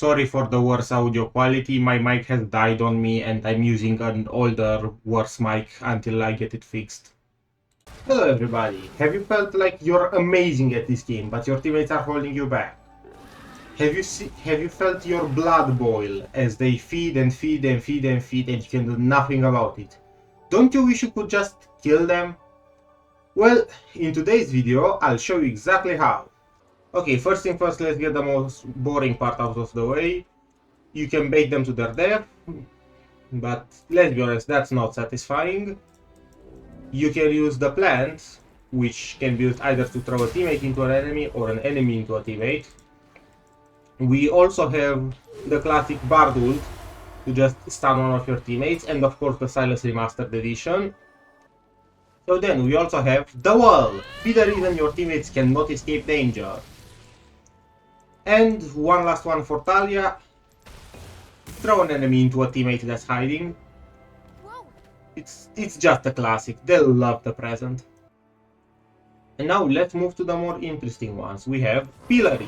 Sorry for the worse audio quality, my mic has died on me and I'm using an older, worse mic until I get it fixed. Hello everybody, have you felt like you're amazing at this game, but your teammates are holding you back? Have you felt your blood boil as they feed and feed and feed and feed and you can do nothing about it? Don't you wish you could just kill them? Well, in today's video, I'll show you exactly how. Okay, first thing first, let's get the most boring part out of the way. You can bait them to their death, but let's be honest, that's not satisfying. You can use the plant, which can be used either to throw a teammate into an enemy or an enemy into a teammate. We also have the classic Bard ult to just stun one of your teammates, and of course the Silas Remastered Edition. So then we also have the wall, be the reason your teammates cannot escape danger. And one last one for Talia, throw an enemy into a teammate that's hiding. It's just a classic, they'll love the present. And now let's move to the more interesting ones. We have Pillory.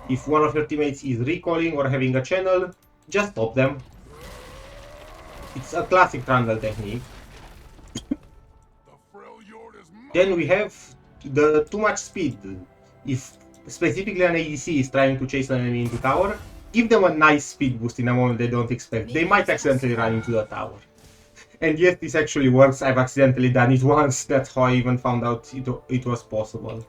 If one of your teammates is recalling or having a channel, just stop them. It's a classic Trundle technique. Then we have the too much speed. If specifically an ADC is trying to chase an enemy into tower, give them a nice speed boost in a moment they don't expect. They might accidentally run into the tower. And yes, this actually works. I've accidentally done it once. That's how I even found out it was possible.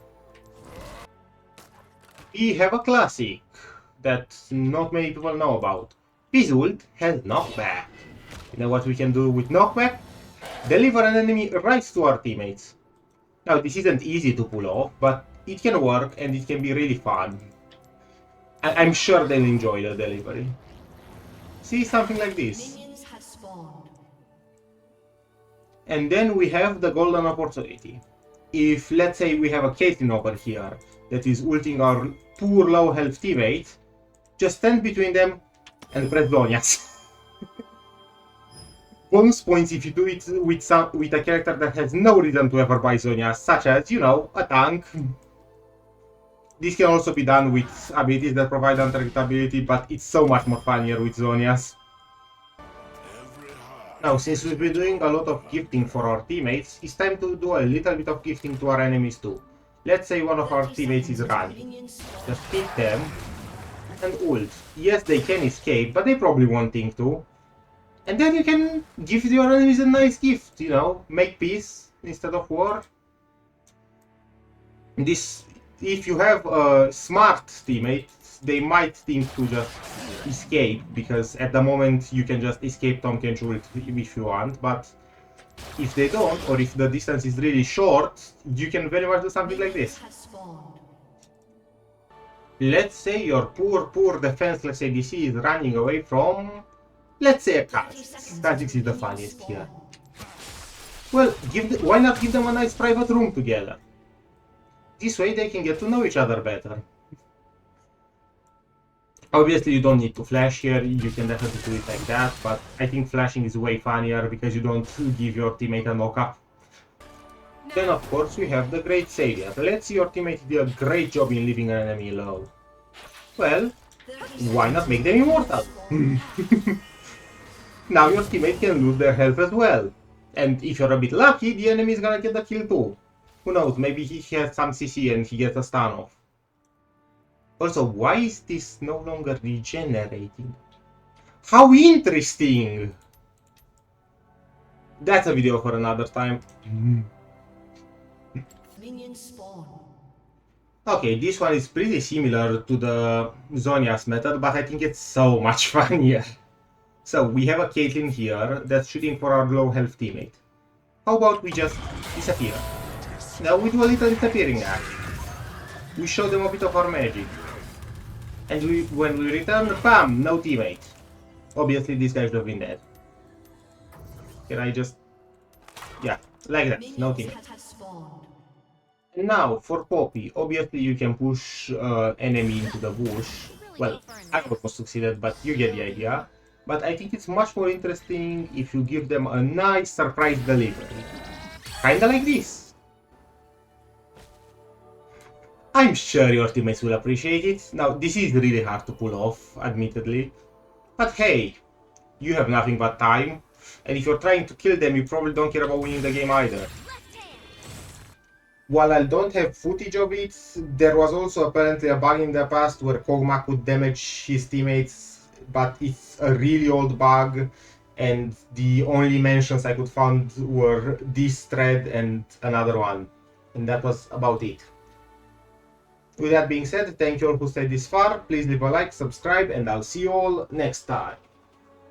We have a classic that not many people know about. His ult has knockback. You know what we can do with knockback? Deliver an enemy right to our teammates. Now this isn't easy to pull off, but it can work and it can be really fun. I'm sure they'll enjoy the delivery. See, something like this. And then we have the golden opportunity. If, let's say, we have a Caitlyn over here that is ulting our poor low health teammate, just stand between them and press Zhonya's. Bonus points if you do it with a character that has no reason to ever buy Zhonya's, such as, you know, a tank. This can also be done with abilities that provide untargetability, but it's so much more funnier with Zhonya's. Now, since we've been doing a lot of gifting for our teammates, it's time to do a little bit of gifting to our enemies too. Let's say one of our teammates is running. Just pick them and ult. Yes, they can escape, but they probably won't think to. And then you can give your enemies a nice gift, you know, make peace instead of war. This, if you have a smart teammate, they might think to just escape, because at the moment you can just escape Tom Kench ult if you want, but if they don't, or if the distance is really short, you can very much do something like this. Let's say your poor defenseless ADC is running away from, let's say, a Kha'Zix. Kha'Zix is the funniest here. Well, why not give them a nice private room together? This way they can get to know each other better. Obviously you don't need to flash here, you can definitely do it like that, but I think flashing is way funnier because you don't give your teammate a knock-up. Then of course we have the Great Savior. Let's see your teammate did a great job in leaving an enemy low. Well, why not make them immortal? Now your teammate can lose their health as well. And if you're a bit lucky, the enemy is gonna get the kill too. Who knows, maybe he has some CC and he gets a stun off. Also, why is this no longer regenerating? How interesting! That's a video for another time. Okay, this one is pretty similar to the Zhonya's method, but I think it's so much funnier. So, we have a Caitlyn here that's shooting for our low health teammate. How about we just disappear? Now we do a little disappearing act. We show them a bit of our magic. And when we return, bam, no teammate. Obviously this guy should have been dead. Can I just... yeah, like that, no teammate. And now, for Poppy, obviously you can push enemy into the bush. Well, I almost succeeded, but you get the idea. But I think it's much more interesting if you give them a nice surprise delivery. Kinda like this. I'm sure your teammates will appreciate it. Now, this is really hard to pull off, admittedly. But hey, you have nothing but time. And if you're trying to kill them, you probably don't care about winning the game either. While I don't have footage of it, there was also apparently a bug in the past where Kog'Maw could damage his teammates, but it's a really old bug, and the only mentions I could find were this thread and another one, and that was about it. With that being said, thank you all who stayed this far, please leave a like, subscribe, and I'll see you all next time.